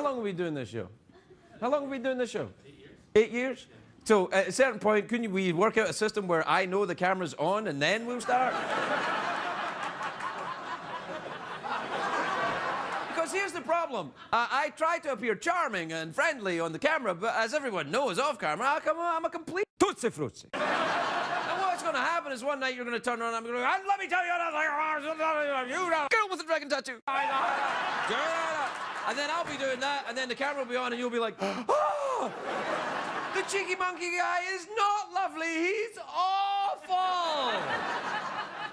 How long have we been doing this show? How long have we been doing this show? 8 years. 8 years? So at a certain point, couldn't we work out a system where I know the camera's on and then we'll start? Because here's the problem. I try to appear charming and friendly on the camera, but as everyone knows off camera, I'm a complete tootsie frutti. And what's going to happen is one night you're going to turn around and I'm going to go, and let me tell you another girl with a dragon tattoo. And then I'll be doing that, and then the camera will be on, and you'll be like, oh, the cheeky monkey guy is not lovely, he's awful.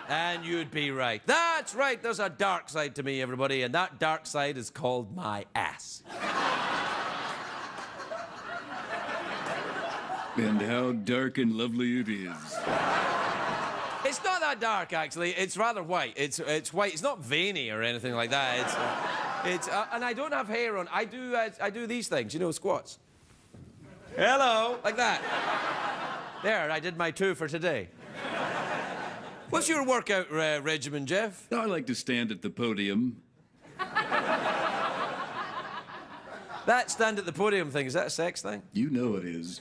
And you'd be right. That's right, there's a dark side to me, everybody, and that dark side is called my ass. And how dark and lovely it is. It's not that dark, actually. It's rather white. It's white. It's not veiny or anything like that. And I don't have hair on. I do these things, you know, squats. Hello, like that. There, I did my 2 for today. What's your workout regimen, Jeff? I like to stand at the podium. That stand at the podium thing, is that a sex thing? You know it is.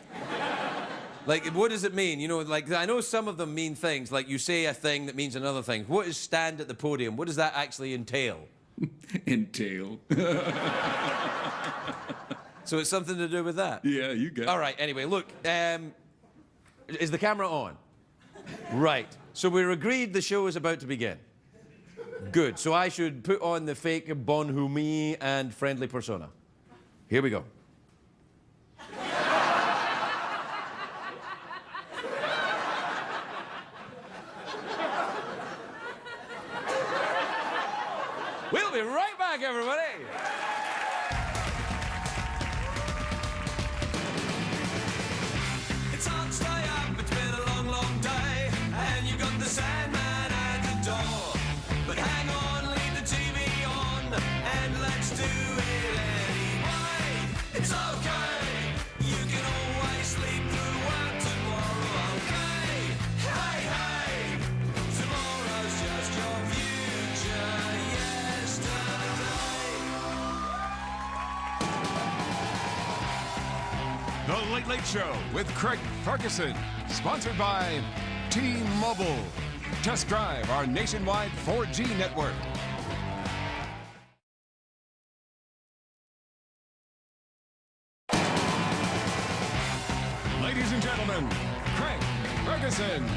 Like, what does it mean? You know, like, I know some of them mean things, like you say a thing that means another thing. What is stand at the podium? What does that actually entail? Entail. So it's something to do with that? Yeah, you got it. All right, anyway, look, is the camera on? Right, so we're agreed the show is about to begin. Good, so I should put on the fake bonhomie and friendly persona. Here we go. We'll be right back, everybody. It's hard to stay up, it's been a long, long day, and you got the Sandman at the door. But hang on, leave the TV on, and let's do it anyway. It's okay, you can always sleep through work tomorrow, okay? Hey, hey, tomorrow's just your future, The Late Late Show with Craig Ferguson, sponsored by T-Mobile. Test drive our nationwide 4G network. Ladies and gentlemen, Craig Ferguson.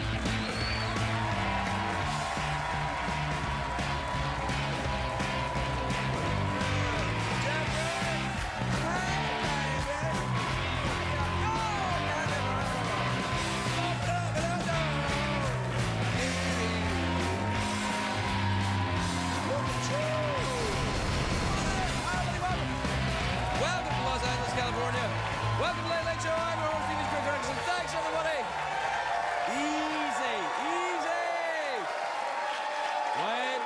Welcome to Los Angeles, California. Welcome to Late Late Show. I'm your host, Steve Craig Ferguson. Thanks, everybody. Easy, easy. Wait.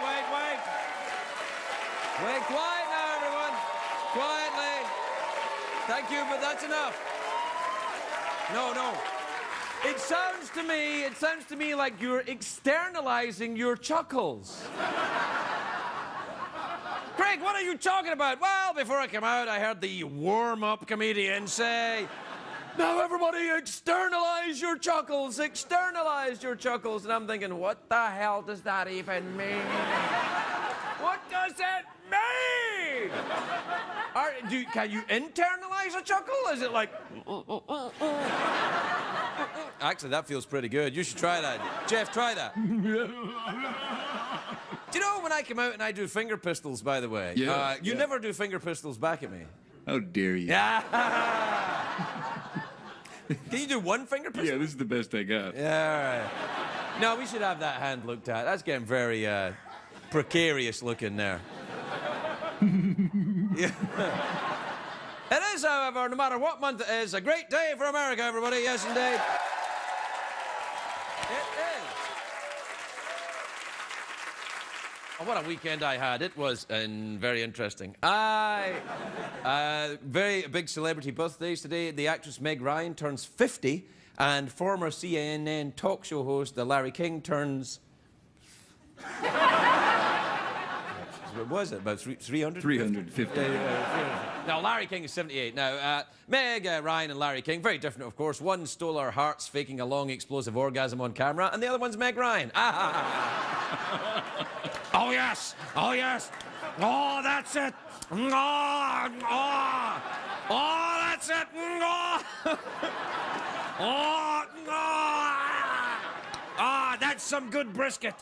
Wait, quiet now, everyone. Quietly. Thank you, but that's enough. No. It sounds to me like you're externalizing your chuckles. Craig, what are you talking about? Well, before I came out, I heard the warm-up comedian say, now everybody externalize your chuckles, externalize your chuckles. And I'm thinking, what the hell does that even mean? What does it mean? Can you internalize a chuckle? Is it like... Actually, that feels pretty good. You should try that. Jeff, try that. Do you know when I come out and I do finger pistols, by the way? Yeah. You never do finger pistols back at me. How dare you? Yeah. Can you do one finger pistol? Yeah, this is the best I got. Yeah, all right. No, we should have that hand looked at. That's getting very precarious looking there. Yeah. It is, however, no matter what month it is, a great day for America, everybody. Yes, indeed. It is. Oh, what a weekend I had. It was very interesting. Very big celebrity birthdays today. The actress Meg Ryan turns 50, and former CNN talk show host Larry King turns... What was it? About 300? 350. Now, Larry King is 78. Now, Meg Ryan and Larry King, very different, of course. One stole our hearts faking a long, explosive orgasm on camera, and the other one's Meg Ryan. Oh, yes. Oh, yes. Oh, that's it. Oh, oh. Oh, that's it. Oh, oh, oh. Ah, that's some good brisket.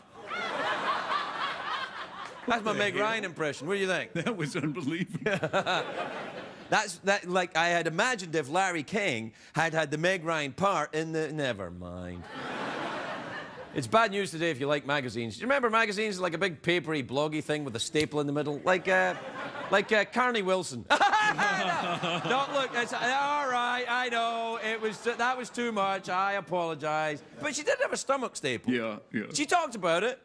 That's my Meg Ryan impression. What do you think? That was unbelievable. Like I had imagined if Larry King had had the Meg Ryan part in the... Never mind. It's bad news today if you like magazines. Do you remember magazines like a big papery, bloggy thing with a staple in the middle? Like Carney Wilson. No, look, it's all right, I know. That was too much. I apologize. But she did have a stomach staple. Yeah. She talked about it.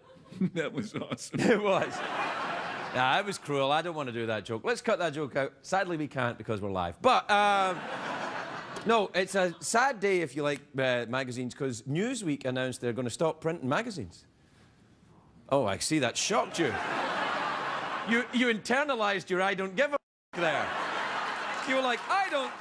That was awesome. It was. Nah, it was cruel. I don't want to do that joke. Let's cut that joke out. Sadly, we can't because we're live. But, no, it's a sad day if you like magazines because Newsweek announced they're going to stop printing magazines. Oh, I see that shocked you. You internalized your I don't give a f there. You were like, I don't...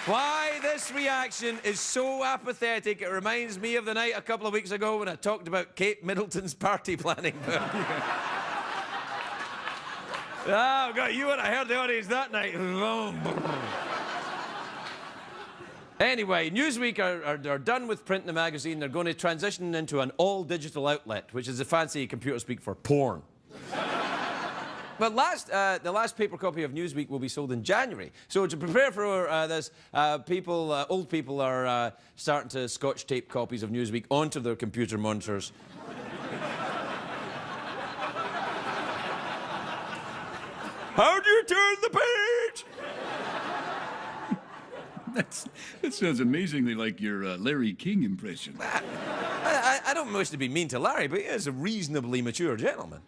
Why this reaction is so apathetic, it reminds me of the night a couple of weeks ago when I talked about Kate Middleton's party planning book. Oh, God, you would have heard the audience that night. Anyway, Newsweek are done with printing the magazine. They're going to transition into an all-digital outlet, which is a fancy computer speak for porn. But the last paper copy of Newsweek will be sold in January. So to prepare for this, old people are starting to scotch tape copies of Newsweek onto their computer monitors. How do you turn the page? That sounds amazingly like your Larry King impression. I don't wish to be mean to Larry, but he is a reasonably mature gentleman.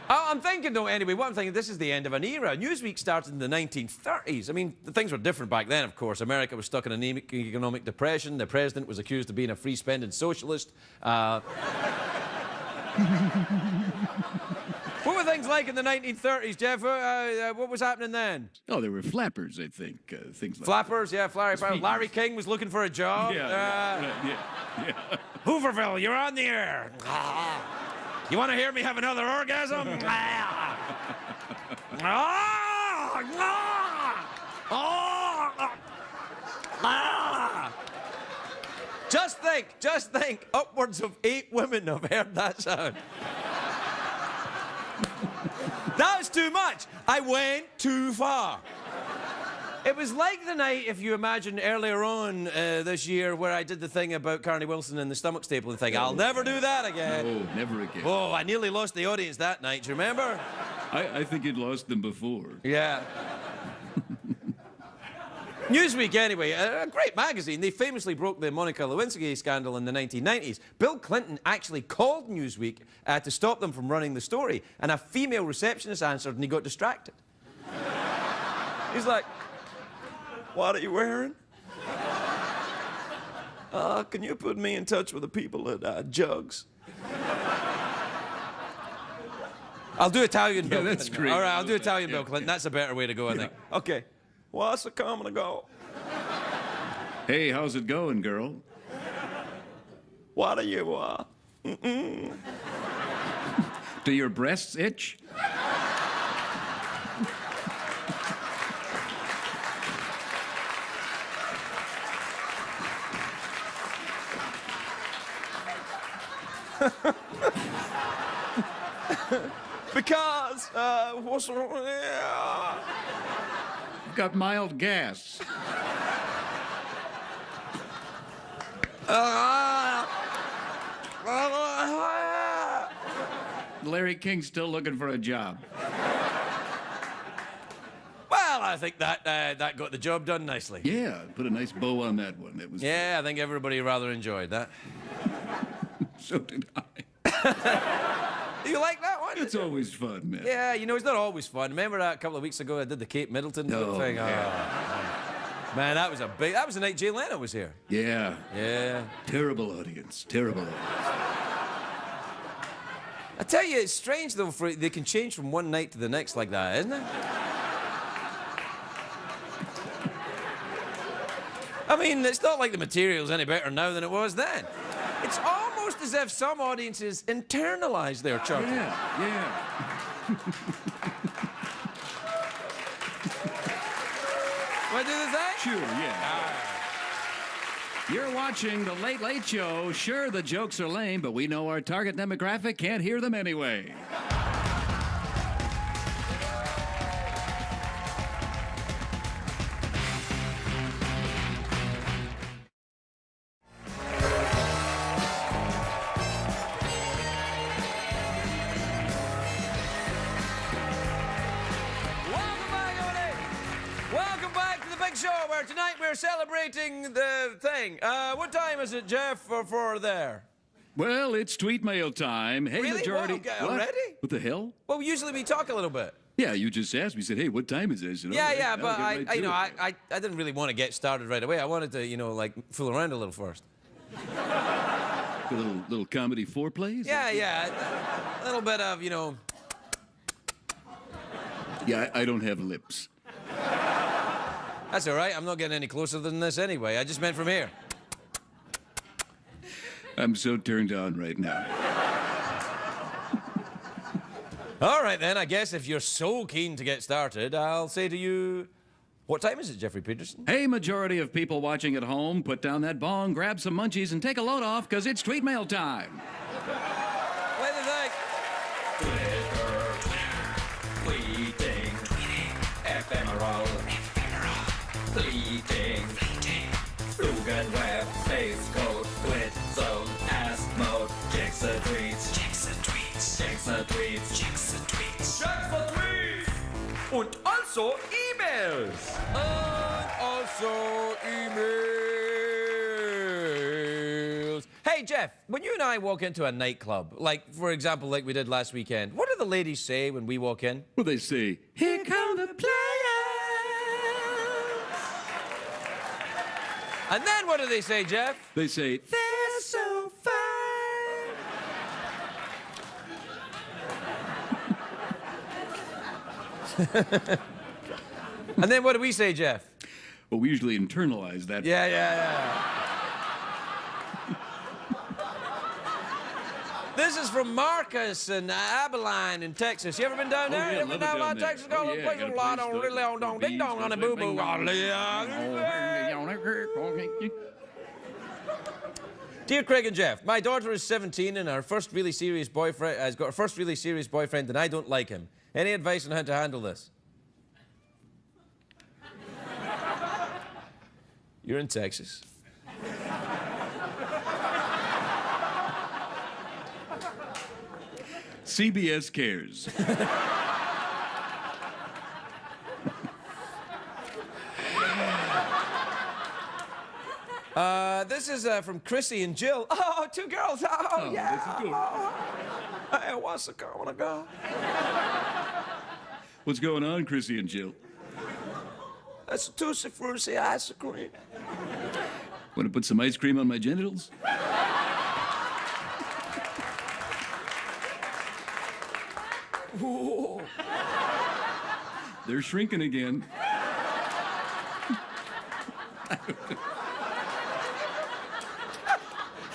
I'm thinking, though, anyway, what I'm thinking, this is the end of an era. Newsweek started in the 1930s. I mean, things were different back then, of course. America was stuck in an economic depression. The president was accused of being a free-spending socialist. What were things like in the 1930s, Jeff? What was happening then? Oh, there were flappers, I think. Things like Flappers, yeah, Larry King was looking for a job. Yeah. Hooverville, you're on the air. You want to hear me have another orgasm? Just think, upwards of 8 women have heard that sound. That was too much. I went too far. It was like the night, if you imagine, earlier on this year where I did the thing about Carney Wilson and the stomach stapling thing. I'll never do that again. Oh, never again. Oh, I nearly lost the audience that night. Do you remember? I think you'd lost them before. Yeah. Newsweek, anyway, a great magazine. They famously broke the Monica Lewinsky scandal in the 1990s. Bill Clinton actually called Newsweek to stop them from running the story, and a female receptionist answered, and he got distracted. He's like, what are you wearing? Can you put me in touch with the people at Jugs? I'll do Italian Bill Clinton. That's great. All right, I'll do Italian Bill Clinton. That's a better way to go, I think. Okay. What's a coming to go? Hey, how's it going, girl? What are you, Do your breasts itch? Because, what's wrong? I've got mild gas. Larry King's still looking for a job. Well, I think that got the job done nicely. Yeah, put a nice bow on that one. That was. Yeah, I think everybody rather enjoyed that. So did I. Do you like that one? It's always fun, man. Yeah, you know, it's not always fun. Remember that a couple of weeks ago I did the Kate Middleton Oh, thing? yeah. Man, that was the night Jay Leno was here. Yeah. Yeah. Terrible audience. Terrible audience. I tell you, it's strange, though, they can change from one night to the next like that, isn't it? I mean, it's not like the material's any better now than it was then. It's almost as if some audiences internalize their chuckle. Yeah. What do they think? Sure, yeah. You're watching The Late Late Show. Sure, the jokes are lame, but we know our target demographic can't hear them anyway. Welcome back to the big show where tonight we're celebrating the thing. What time is it, Jeff, for there? Well, it's tweet mail time. Hey, Really? majority. Wow, okay, What? already? What the hell? Well, usually we talk a little bit. Yeah, you just asked me. Said, hey, what time is this? Yeah, but I'll get right to it. I didn't really want to get started right away. I wanted to, like, fool around a little first. A little comedy foreplay? Yeah. A little bit of, Yeah, I don't have lips. That's all right. I'm not getting any closer than this anyway. I just meant from here. I'm so turned on right now. All right, then. I guess if you're so keen to get started, I'll say to you, what time is it, Jeffrey Peterson? Hey, majority of people watching at home, put down that bong, grab some munchies, and take a load off, because it's tweet mail time. What do you think? Tweeting, ephemeral, fleeting, Flugen web, face code, twit zone, ask mode, checks the tweets, checks the tweets, checks the tweets, checks the tweets, checks the tweets, Und also E-Mails. Hey, Jeff, when you and I walk into a nightclub, like, for example, like we did last weekend, what do the ladies say when we walk in? Well, they say, here come the players. And then what do they say, Jeff? They say, They're so fine. And then what do we say, Jeff? well, we usually internalize that. Yeah. This is from Marcus and Abilene in Texas. You ever been down there? yeah, You ever been love it down there. Texas? Go Oh, to yeah, place got a a lot place on to- really on ding dong on a boo boo. Dear Craig and Jeff, my daughter is 17 and her first really serious boyfriend has got her first really serious boyfriend, and I don't like him. Any advice on how to handle this? You're in Texas. CBS cares. This is from Chrissy and Jill. Oh, two girls. Oh yeah. This is good. Hey, what's the girl wanna go? What's going on, Chrissy and Jill? That's a tutti frutti ice cream. Want to put some ice cream on my genitals? Ooh. They're shrinking again. What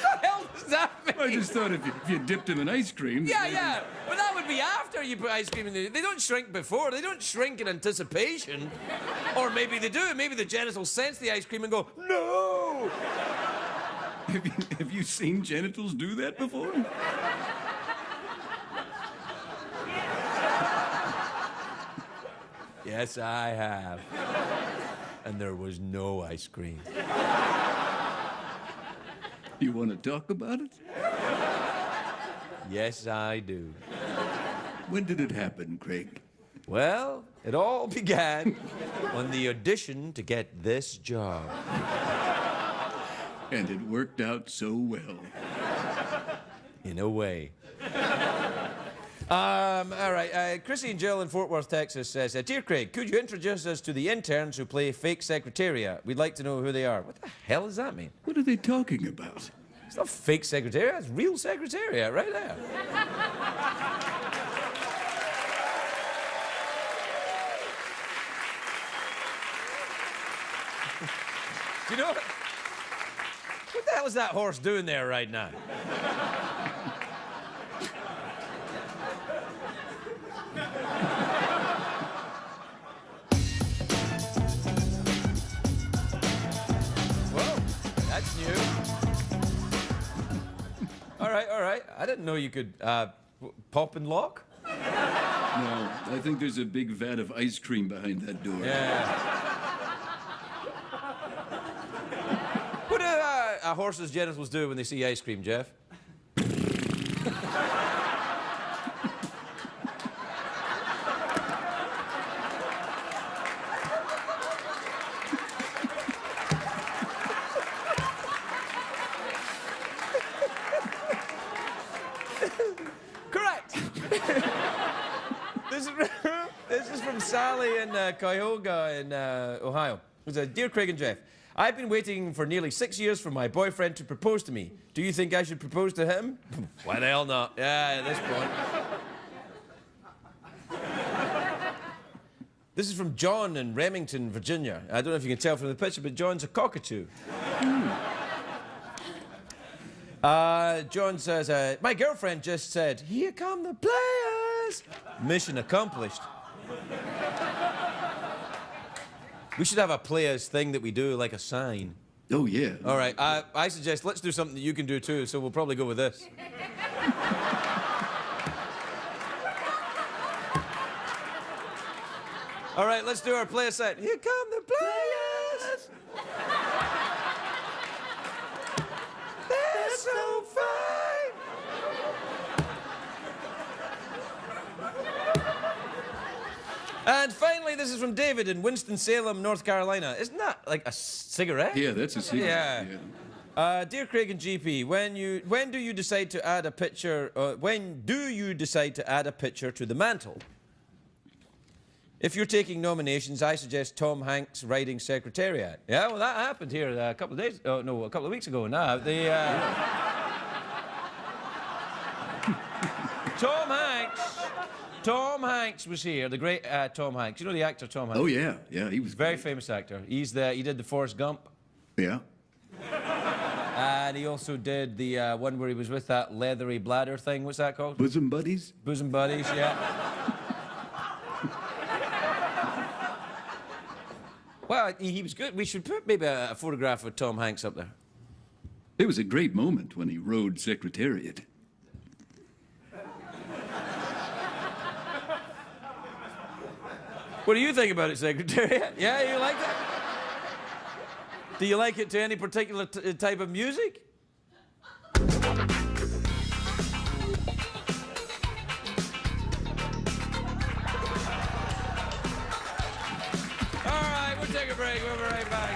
the hell does that mean? I just thought if you dipped them in ice cream. Yeah, but that would be after you put ice cream in there. They don't shrink before. They don't shrink in anticipation. Or maybe they do. Maybe the genitals sense the ice cream and go, no! Have you seen genitals do that before? Yes, I have. And there was no ice cream. You want to talk about it? Yes, I do. When did it happen, Craig? Well, it all began on the audition to get this job. And it worked out so well. In a way. All right. Chrissy and Jill in Fort Worth, Texas says, Dear Craig, could you introduce us to the interns who play fake secretariat? We'd like to know who they are. What the hell does that mean? What are they talking about? It's not fake secretariat, it's real secretariat right there. Do you know what the hell is that horse doing there right now? Whoa, that's new. All right. I didn't know you could pop and lock. No, I think there's a big vat of ice cream behind that door. Yeah. What do a horse's genitals do when they see ice cream, Jeff? Correct. This is from Sally in Cuyahoga in Ohio. It says, Dear Craig and Jeff, I've been waiting for nearly 6 years for my boyfriend to propose to me. Do you think I should propose to him? Why the hell not? Yeah, at this point. This is from John in Remington, Virginia. I don't know if you can tell from the picture, but John's a cockatoo. John says, my girlfriend just said, here come the players. Mission accomplished. We should have a players thing that we do, like a sign. Oh, yeah. All right, I suggest let's do something that you can do too, so we'll probably go with this. All right, let's do our player sign. Here come the players. They're so fine. And finally, this is from David in Winston-Salem, North Carolina. Isn't that like a cigarette? Yeah, that's a secret. Yeah. Dear Craig and GP, when do you decide to add a picture? When do you decide to add a picture to the mantle? If you're taking nominations, I suggest Tom Hanks riding Secretariat. Yeah, well, that happened here a couple of weeks ago now. Tom Hanks was here, the great Tom Hanks. You know the actor Tom Hanks? Oh, yeah. Yeah, he was Very famous actor. He did the Forrest Gump. Yeah. And he also did the one where he was with that leathery bladder thing. What's that called? Bosom Buddies? Bosom Buddies, yeah. Well, he was good. We should put maybe a photograph of Tom Hanks up there. It was a great moment when he rode Secretariat. What do you think about it, Secretariat? Yeah, you like that? Do you like it to any particular type of music? All right, we'll take a break. We'll be right back.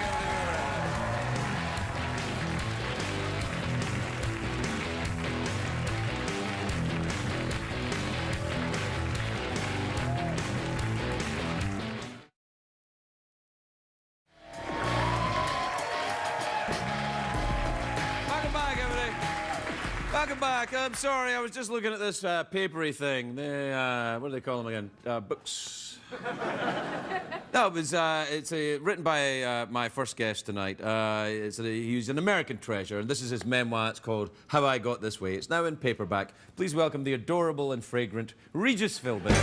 Welcome back. I'm sorry, I was just looking at this papery thing. What do they call them again? Books. No, it's written by my first guest tonight. He's an American treasure, and this is his memoir. It's called How I Got This Way. It's now in paperback. Please welcome the adorable and fragrant Regis Philbin.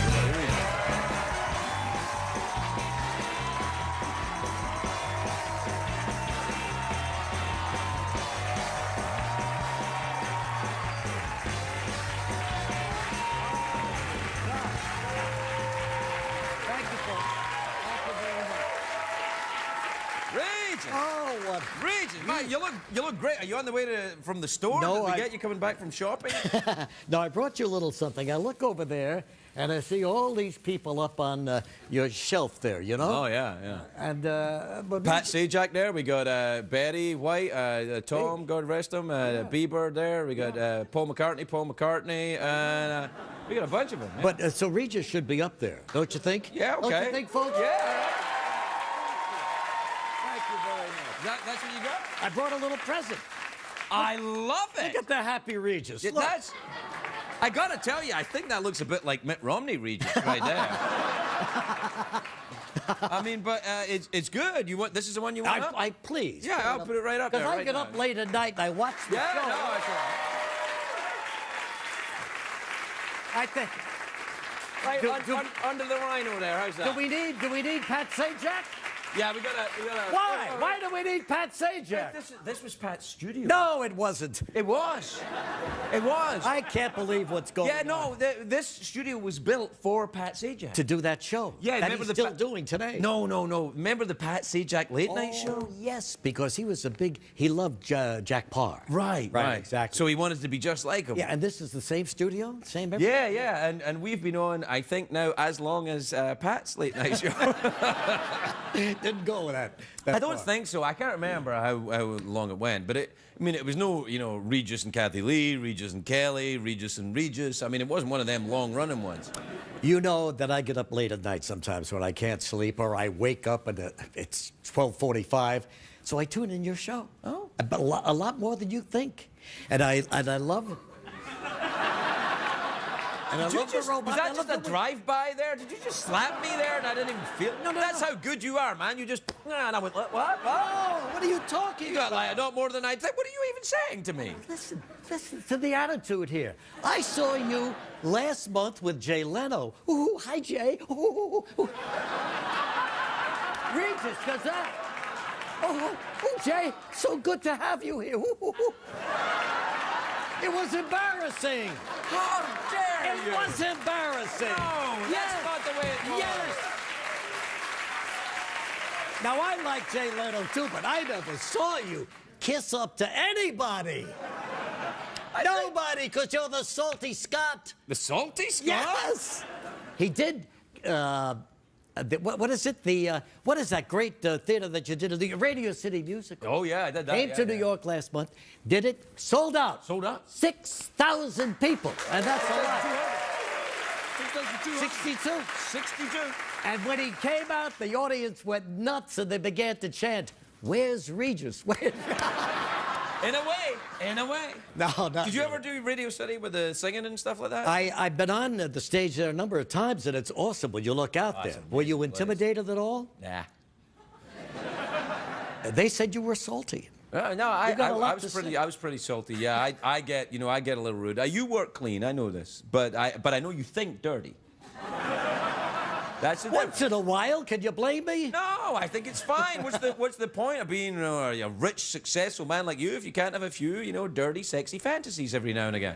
Regis, man, you look great. Are you on the way from the store? No, Did we get you coming back from shopping? No, I brought you a little something. I look over there, and I see all these people up on your shelf there, you know? Oh, yeah, yeah. And, but Pat Sajak there. We got Betty White, Tom, God rest him, Bieber there. We got Paul McCartney, and we got a bunch of them. Yeah. But so Regis should be up there, don't you think? Yeah, okay. Don't you think, folks? Yeah. Thank you very much. That's what you got? I brought a little present. I love it. Look at the happy Regis. Yeah, Look. that's. I gotta tell you, I think that looks a bit like Mitt Romney Regis right there. I mean, but it's good. You want this is the one you want? I please. Yeah, I'll put it right up there. Because I right get now. up late at night and I watch the Yeah, show. no, that's right. I think. Right, under the rhino there. How's that? Do we need Pat Sajak? Yeah, we gotta. Why? Why do we need Pat Sajak? This was Pat's studio. No, it wasn't. It was. It was. I can't believe what's going on. Yeah, no, this studio was built for Pat Sajak. To do that show. Yeah, that remember he's the still doing today. No. Remember the Pat Sajak late night show? Yes, because he was he loved Jack Parr. Right, exactly. So he wanted to be just like him. Yeah, and this is the same studio, same everything. Yeah, and we've been on, I think now, as long as Pat's late night show. Didn't go with that. I don't think so. I can't remember how long it went, but it was no, Regis and Kathy Lee, Regis and Kelly, Regis and Regis. I mean, it wasn't one of them long-running ones. You know that I get up late at night sometimes when I can't sleep, or I wake up and it's 12:45, so I tune in your show. Oh. But a lot more than you think, and I love it. And I love the robot. Was I that love just a the- drive-by there? Did you just slap me there and I didn't even feel it? No, That's how good you are, man. You just, and I went, what? Oh, what are you talking You got about? like a lot more than I think. What are you even saying to me? Listen to the attitude here. I saw you last month with Jay Leno. Ooh, hi, Jay. Ooh. Regis, does that? Oh, Jay, so good to have you here. Ooh. It was embarrassing. How dare It was embarrassing. No, that's not the way it was. Yes. Now, I like Jay Leno, too, but I never saw you kiss up to anybody. Nobody, because you're the salty Scot. The salty Scot? Yes. He did. What is it? What is that great theater that you did? The Radio City Musical. Oh, yeah, I did that. Came to New York last month. Did it. Sold out. Sold out? 6,000 people. And that's a lot. 62. 62. And when he came out, the audience went nuts and they began to chant, "Where's Regis? Where's..." In a way. No, not Did you really. ever do Radio City with the singing and stuff like that? I've been on the stage there a number of times, and it's awesome when you look out there. Were you intimidated at all? Nah. They said you were salty. No, I got a lot was to pretty. say. I was pretty salty. Yeah, I get a little rude. You work clean. I know this, but I know you think dirty. That's the Once in a while, can you blame me? No, I think it's fine. What's the point of being a rich, successful man like you if you can't have a few, dirty, sexy fantasies every now and again?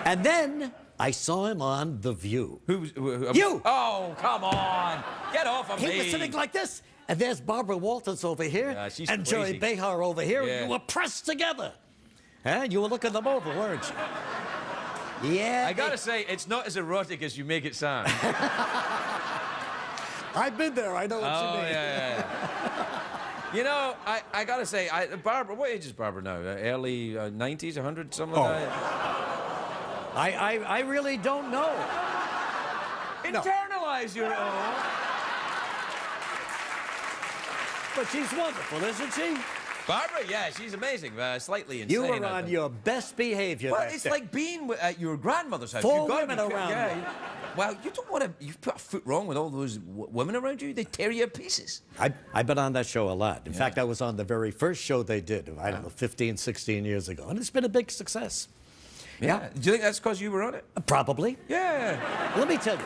And then I saw him on The View. Who? You! Oh, come on! Get off of me! He was sitting like this, and there's Barbara Walters over here, Yeah, she's and Jerry crazy. Behar over here, Yeah. and you were pressed together. Huh? You were looking them over, weren't you? Yeah. I gotta say, it's not as erotic as you make it sound. I've been there. I know what you mean. Yeah. I gotta say, Barbara, what age is Barbara now? Early 90s, 100, something like that? I really don't know. No. Internalize your own. But she's wonderful, isn't she? Barbara, yeah, she's amazing. Slightly insane. You were I on think. your best behavior. Well, that it's day. like being at your grandmother's house. Four You've got women around Yeah. you. Well, you don't want to. You put a foot wrong with all those women around you. They tear you to pieces. I've been on that show a lot. In fact, I was on the very first show they did, I don't know, 15, 16 years ago. And it's been a big success. Yeah. Do you think that's because you were on it? Probably. Yeah. Let me tell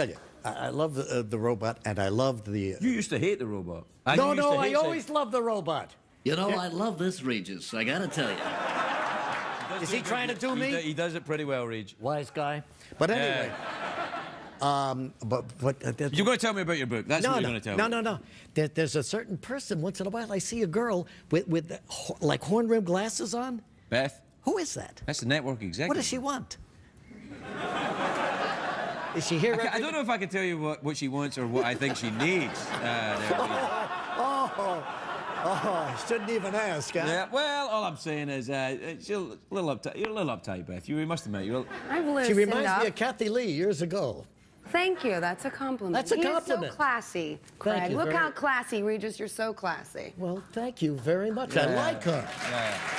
you. I love the robot, and I love the... You used to hate the robot. I always loved the robot. You know, I love this Regis, I gotta tell you. Is he trying to do me? He does it pretty well, Reg. Wise guy. But anyway... You're going to tell me about your book. That's what you're going to tell me. No. There's a certain person, once in a while, I see a girl with like horn-rimmed glasses on. Beth, Who is that? that's the network executive. What does she want? Is she here? I don't know if I can tell you what she wants or what I think she needs. There, I shouldn't even ask, huh? yeah, well, all I'm saying is she's a little uptight. You're a little uptight, Beth. You must admit, you're. I've She loosened reminds up. me of Kathy Lee years ago. Thank you. That's a compliment. That's a compliment. He's so classy, Craig. you Look very- how classy, Regis. You're so classy. Well, thank you very much. I like her.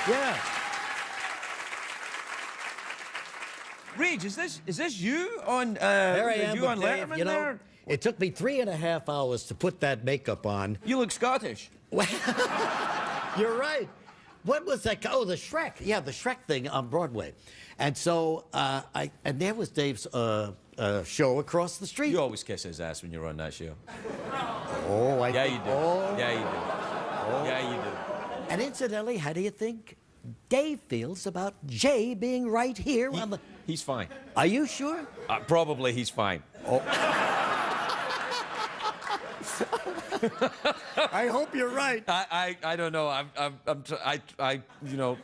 Yeah. Reg, is this you on? There I am you with on Dave, Letterman you know. there? It took me 3.5 hours to put that makeup on. You look Scottish. You're right. What was that? Oh, the Shrek. Yeah, the Shrek thing on Broadway. And so, and there was Dave's show across the street. You always kiss his ass when you're on that show. Oh, Yeah, you do. Oh. Yeah, you do. Yeah, you do. And incidentally, how do you think Dave feels about Jay being right here on the... He's fine. Are you sure? Probably he's fine. I hope you're right. I don't know. You know.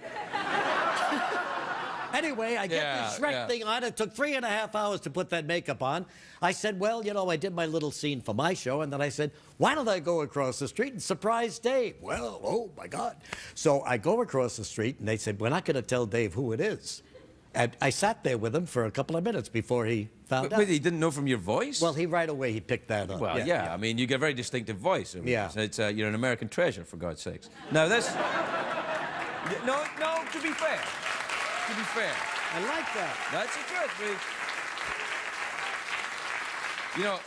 Anyway, I get Yeah, the Shrek yeah. thing on. It took 3.5 hours to put that makeup on. I said, well, you know, I did my little scene for my show, and then I said, why don't I go across the street and surprise Dave? Well, oh, my God. So I go across the street, and they said, we're not going to tell Dave who it is. And I sat there with him for a couple of minutes before he found out. But he didn't know from your voice? Well, he right away, he picked that up. Well, yeah. I mean, you get a very distinctive voice. I mean, Yeah. It's, you're an American treasure, for God's sakes. Now, this... No, to be fair. To be fair. I like that. That's the truth, Reed. You know,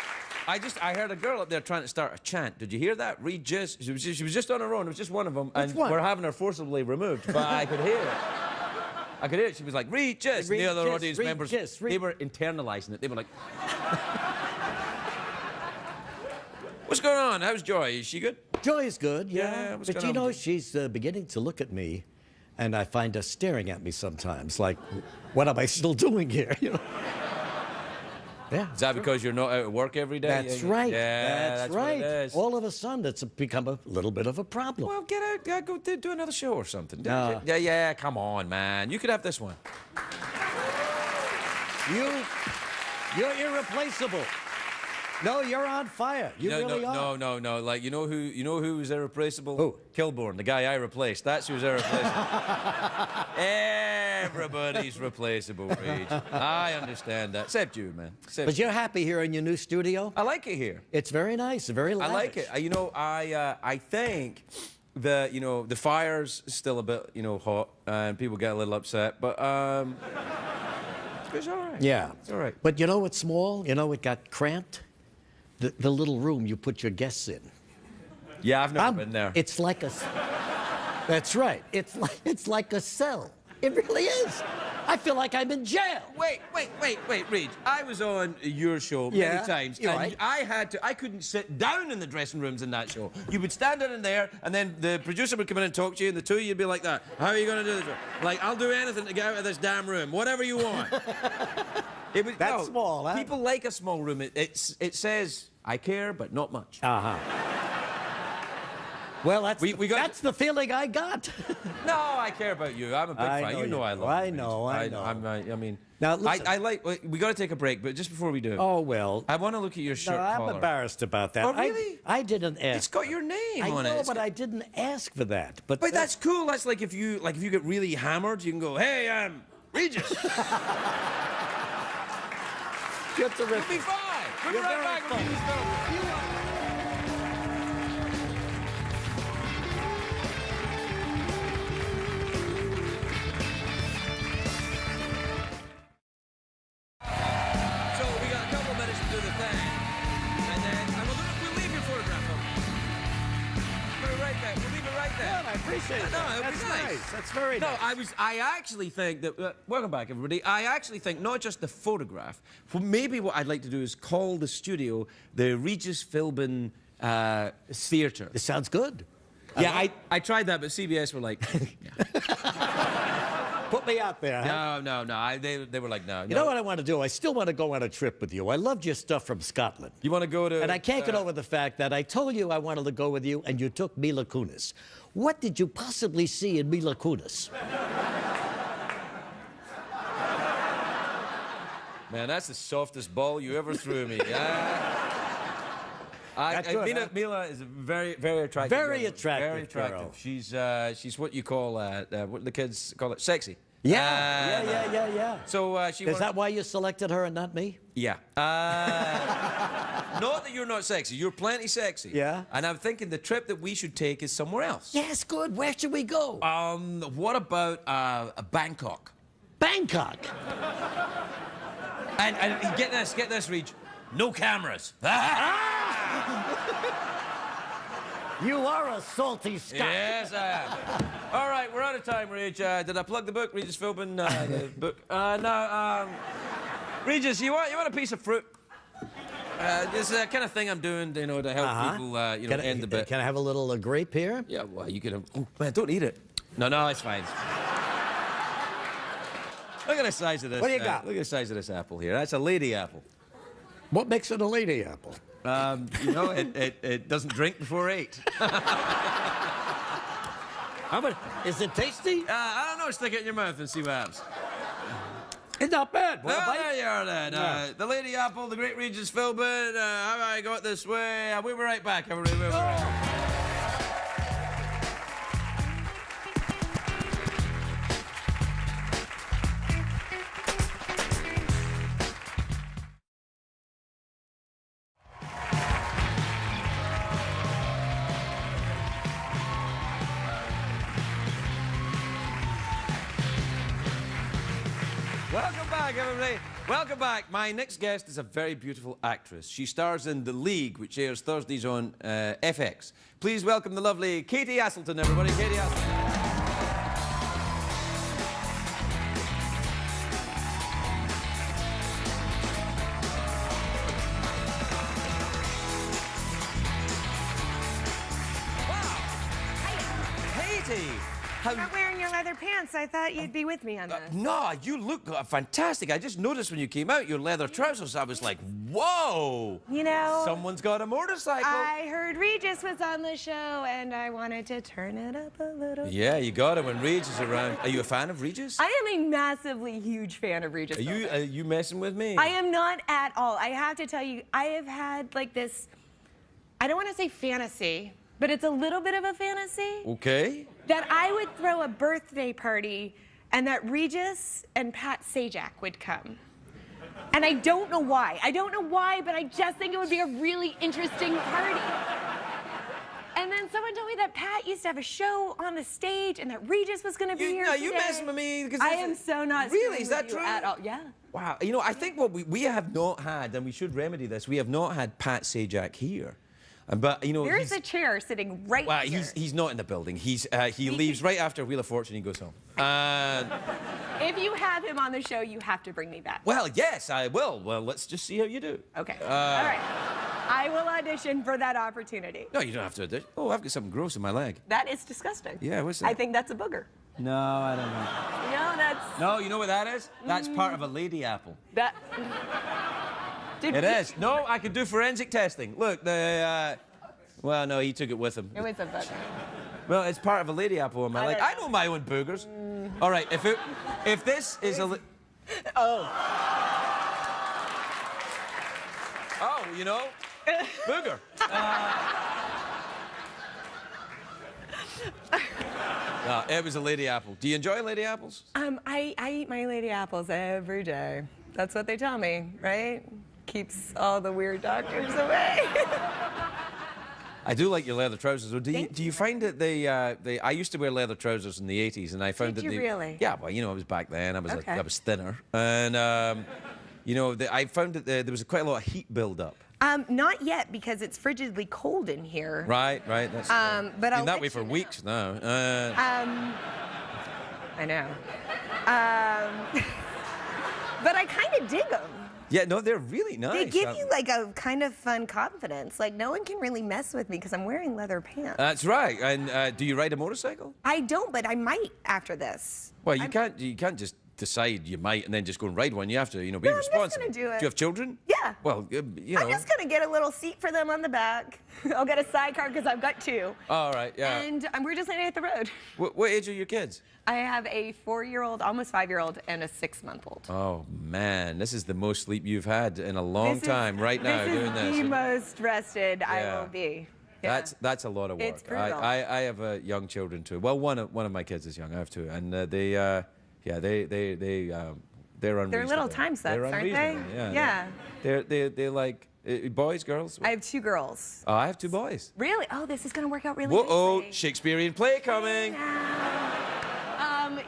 I heard a girl up there trying to start a chant. Did you hear that? Regis. She was just on her own. It was just one of them. And one? we're having her forcibly removed. But I could hear it. I could hear it. She was like, Regis. And the other Regis, audience Regis, members, they were internalizing it. They were like... What's going on? How's Joy? Is she good? Joy is good, Yeah, yeah. what's But going you on know, with she's beginning to look at me, and I find her staring at me sometimes, like, what am I still doing here? You know? Yeah. Is that because you're not out at work every day? That's right. Yeah, that's what right. it is. All of a sudden, it's become a little bit of a problem. Well, get out. Go do another show or something. No. Yeah, come on, man. You could have this one. You're irreplaceable. No, you're on fire. You really are. No. Like, you know who was irreplaceable? Who? Kilborn, the guy I replaced. That's who's irreplaceable. Everybody's replaceable, Reed. I understand that. Except you, man. But you're happy here in your new studio? I like it here. It's very nice, very lavish. I like it. You know, I think the the fire's still a bit hot and people get a little upset, but it's all right. Yeah. It's all right. But you know what's small? You know it got cramped? The little room you put your guests in. Yeah, I've never been there. It's like a... That's right. It's like a cell. It really is. I feel like I'm in jail. Wait, Reed. I was on your show Yeah, many times, you're and right. I couldn't sit down in the dressing rooms in that show. You would stand in there, and then the producer would come in and talk to you, and the two of you'd be like that. How are you going to do this? Like, I'll do anything to get out of this damn room. Whatever you want. That's small, huh? People like a small room. It says, I care, but not much. Uh-huh. Well, that's, We got- that's the feeling I got. No, I care about you. I'm a big I fan. know You know you I do. love I you, know, Reed. I know. I mean, Now, listen. I like. We got to take a break, but just before we do, Oh, well. I want to look at your shirt No, I'm collar. embarrassed about that. Oh, really? I didn't ask. It's got your name I on know, it. but I didn't ask for that. But That's cool. That's like if you get really hammered, you can go, "Hey, I'm Regis." You're You'll be terrific. fine. We'll be You're right very back with funny. Regis Philbin. So we got a couple of minutes to do the thing, and then we'll leave your photograph up. Put it right there. We'll leave it right there. Good, I appreciate No, that. it'll be That's nice. nice. That's very No, nice. I actually think that. Welcome back, everybody. I actually think not just the photograph. Maybe what I'd like to do is call the studio the Regis Philbin Theatre. This sounds good. Yeah, I tried that, but CBS were like, Put me out there, huh? no. They were like, no. You know what I want to do? I still want to go on a trip with you. I loved your stuff from Scotland. You want to go to? And I can't get over the fact that I told you I wanted to go with you, and you took Mila Kunis. What did you possibly see in Mila Kunis? Man, that's the softest ball you ever threw me. That's good, huh? Mila is a very, very attractive. Very girl. attractive Very attractive. girl. She's what you call what the kids call it, sexy. Yeah. So she. Is that why you selected her and not me? Yeah. Not that you're not sexy. You're plenty sexy. Yeah. And I'm thinking the trip that we should take is somewhere else. Yes, good. Where should we go? What about Bangkok? Bangkok. And get this, Reg. No cameras. You are a salty Scot. Yes, I am. All right, we're out of time, Reg. Did I plug the book, Regis Philbin? The book. No. Regis, you want a piece of fruit? This is the kind of thing I'm doing, to help people, end the bit. Can I have a little grape here? Yeah, well, you can. Oh, man, don't eat it. No, it's fine. Look at the size of this. What do you got? Look at the size of this apple here. That's a lady apple. What makes it a lady apple? It doesn't drink before 8. How much? Is it tasty? I don't know. Stick it in your mouth and see what happens. It's not bad. Well, there you are then. Yeah. The lady apple, the great Regis Philbin. How I got this way. We'll be right back, everybody. We'll be right back. Welcome back, everybody. Welcome back. My next guest is a very beautiful actress. She stars in The League, which airs Thursdays on FX. Please welcome the lovely Katie Aselton, everybody. Katie Aselton. Katie! I'm not wearing your leather pants. I thought you'd be with me on this. No, you look fantastic. I just noticed when you came out, your leather trousers. I was like, whoa! You know, Someone's got a motorcycle. I heard Regis was on the show, and I wanted to turn it up a little. Yeah, you got it when Regis is around. Are you a fan of Regis? I am a massively huge fan of Regis. Are you messing with me? I am not at all. I have to tell you, I have had like this, I don't want to say fantasy, but it's a little bit of a fantasy. Okay. That I would throw a birthday party and that Regis and Pat Sajak would come. And I don't know why. I don't know why, but I just think it would be a really interesting party. And then someone told me that Pat used to have a show on the stage and that Regis was going to be here No, today. you messing with me? Because I am so not Really? screwing Is that with you true? at all. Yeah. Wow. You know, I think what we have not had, and we should remedy this, we have not had Pat Sajak here. But, There's a chair sitting right here. He's not in the building. He leaves right after Wheel of Fortune. He goes home. If you have him on the show, you have to bring me back. Well, yes, I will. Well, let's just see how you do. Okay. All right. I will audition for that opportunity. No, you don't have to audition. Oh, I've got something gross in my leg. That is disgusting. Yeah, what's that? I think that's a booger. No, I don't know. No, that's... No, you know what that is? That's part of a lady apple. That... It is. No, I can do forensic testing. Look, well, no, he took it with him. It was a booger. Well, it's part of a lady apple on my leg. I know my own boogers. All right, if this is a... Oh. Oh, booger. No, it was a lady apple. Do you enjoy lady apples? I eat my lady apples every day. That's what they tell me, right? Keeps all the weird doctors away. I do like your leather trousers. Do you find that I used to wear leather trousers in the 80s, and I found Did that you really? Yeah, well, I was back then. I was Okay. I was thinner, and I found that there was quite a lot of heat build up. Not yet, because it's frigidly cold in here. Right. That's. But been I'll that let way for you know. weeks now. I know. But I kind of dig them. Yeah, no, they're really nice. They give you like a kind of fun confidence. Like no one can really mess with me because I'm wearing leather pants. That's right. And do you ride a motorcycle? I don't, but I might after this. Well, you can't just decide you might and then just go and ride one. You have to, be No, I'm just responsible. gonna do it. you have children? Yeah. Well, I'm just gonna get a little seat for them on the back. I'll get a sidecar because I've got 2. All right, yeah. And we're just gonna hit the road. What age are your kids? I have a 4-year-old, almost 5-year-old, and a 6-month-old. Oh, man. This is the most sleep you've had in a long time right now doing this. This is the most rested I Yeah. will be. Yeah. That's a lot of work. It's brutal. I have young children too. Well, one of my kids is young. I have 2, and they're unreasonable. They're little time sucks, They're aren't they? unreasonable, Yeah. They're like boys, girls. I have 2 girls. Oh, I have 2 boys. Really? Oh, this is gonna work out really Whoa, nicely. Shakespearean play coming.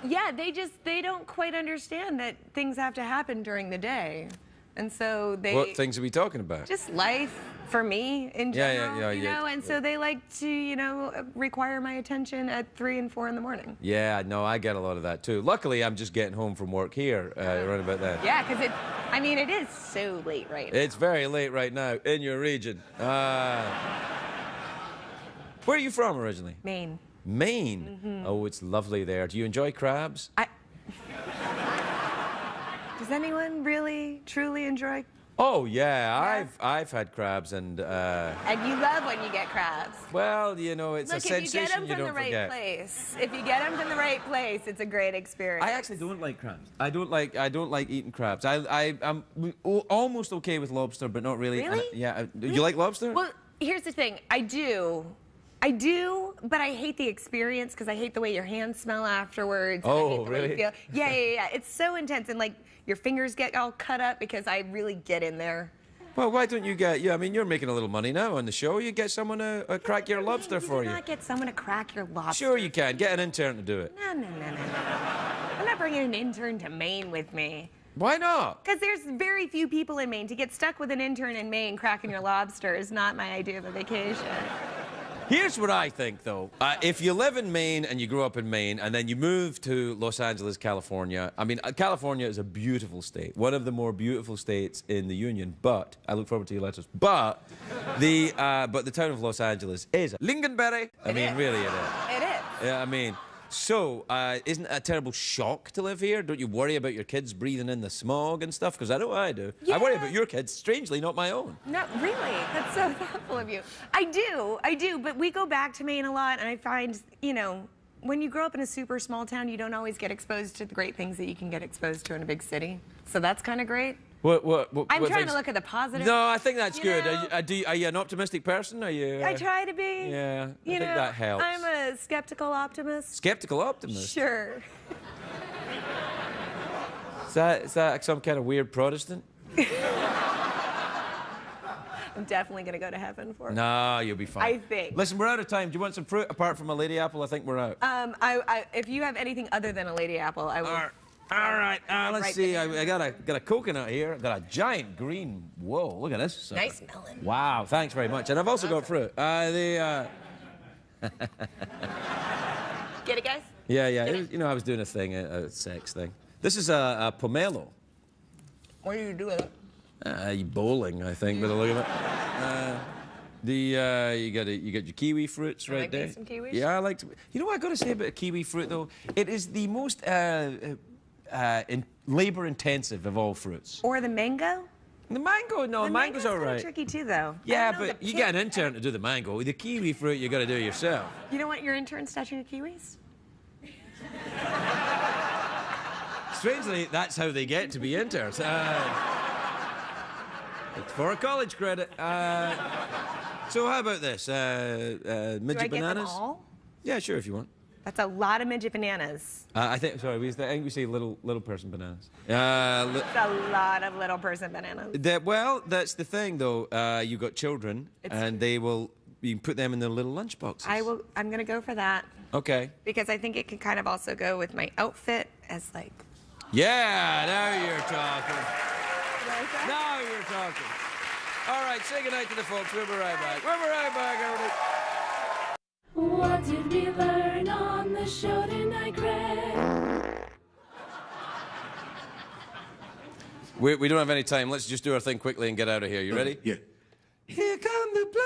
Yeah, they don't quite understand that things have to happen during the day. And so they What things are we talking about? just life for me in general, yeah. and so they like to, require my attention at 3 and 4 in the morning. Yeah, no, I get a lot of that too. Luckily, I'm just getting home from work here around about then. Yeah, because it is so late right now. It's very late right now in your region. Where are you from originally? Maine. Maine. Oh, it's lovely there. Do you enjoy crabs? Does anyone really, truly enjoy? Oh yeah, I've had crabs and And you love when you get crabs. well, it's Look, a if you get sensation them you from the don't right forget. place, if you get them from the right place, it's a great experience. I actually don't like crabs. I don't like eating crabs. I'm almost okay with lobster, but not really. Really? Yeah. You like lobster? Well, here's the thing. I do, but I hate the experience because I hate the way your hands smell afterwards. and I Oh, hate the way you really? feel. Yeah. It's so intense, and your fingers get all cut up because I really get in there. Well, why don't you get? Yeah, I mean, you're making a little money now on the show. You get someone to crack your lobster for You you. cannot get someone to crack your lobster. Sure, you can. Get an intern to do it. No. I'm not bringing an intern to Maine with me. Why not? Because there's very few people in Maine. To get stuck with an intern in Maine cracking your lobster is not my idea of a vacation. Here's what I think, though. If you live in Maine and you grow up in Maine and then you move to Los Angeles, California, I mean, California is a beautiful state, one of the more beautiful states in the Union, but, I look forward to your letters, but the town of Los Angeles is Lincolnberry. I mean, really it is. It is. Yeah, I mean, so, isn't it a terrible shock to live here? Don't you worry about your kids breathing in the smog and stuff? Because I know I do. I worry Yeah. about your kids, strangely, not my own. Not really. That's so thoughtful of you. I do. But we go back to Maine a lot, and I find, when you grow up in a super small town, you don't always get exposed to the great things that you can get exposed to in a big city. So that's kind of great. What I'm trying things- to look at the positive. No, I think that's you good. know? Are you an optimistic person? Are you? I try to be. Yeah, I You think know, that helps. I'm a skeptical optimist. Skeptical optimist. Sure. Is that some kind of weird Protestant? I'm definitely going to go to heaven for it. No, you'll be fine. I think. Listen, we're out of time. Do you want some fruit apart from a lady apple? I think we're out. If you have anything other than a lady apple, I will. All right. Let's right see. there. I got a coconut here. I got a giant green. Whoa, look at this sucker. Nice melon. Wow, thanks very much. And I've also got fruit. Get it, guys? Yeah. It was, I was doing a thing, a sex thing. This is a pomelo. What do you do with it? Bowling, I think, by the look of it. You got your kiwi fruits right like there. some kiwis? Yeah, I like to. You know what I got to say about kiwi fruit though? It is the most labor-intensive of all fruits. Or the mango? The mango, no, The mango's all kinda right. tricky too, though. Yeah, I don't know, but the you pit- get an intern to do the mango. The kiwi fruit, you got to do it yourself. You don't want your interns touching the kiwis? Strangely, that's how they get to be interns. It's for a college credit. So how about this? Do I Midget get them bananas? all? Yeah, sure, if you want. That's a lot of midget bananas. I think we say little person bananas. That's a lot of little person bananas. That's the thing though. You got children, and you can put them in their little lunch boxes. I'm gonna go for that Okay. because I think it can kind of also go with my outfit as like. Yeah, now you're talking. Now you're talking. All right, say goodnight to the folks. We'll be right back. Everybody. What did we learn on the show tonight, Craig? We don't have any time. Let's just do our thing quickly and get out of here. You ready? Yeah. Here come the blood.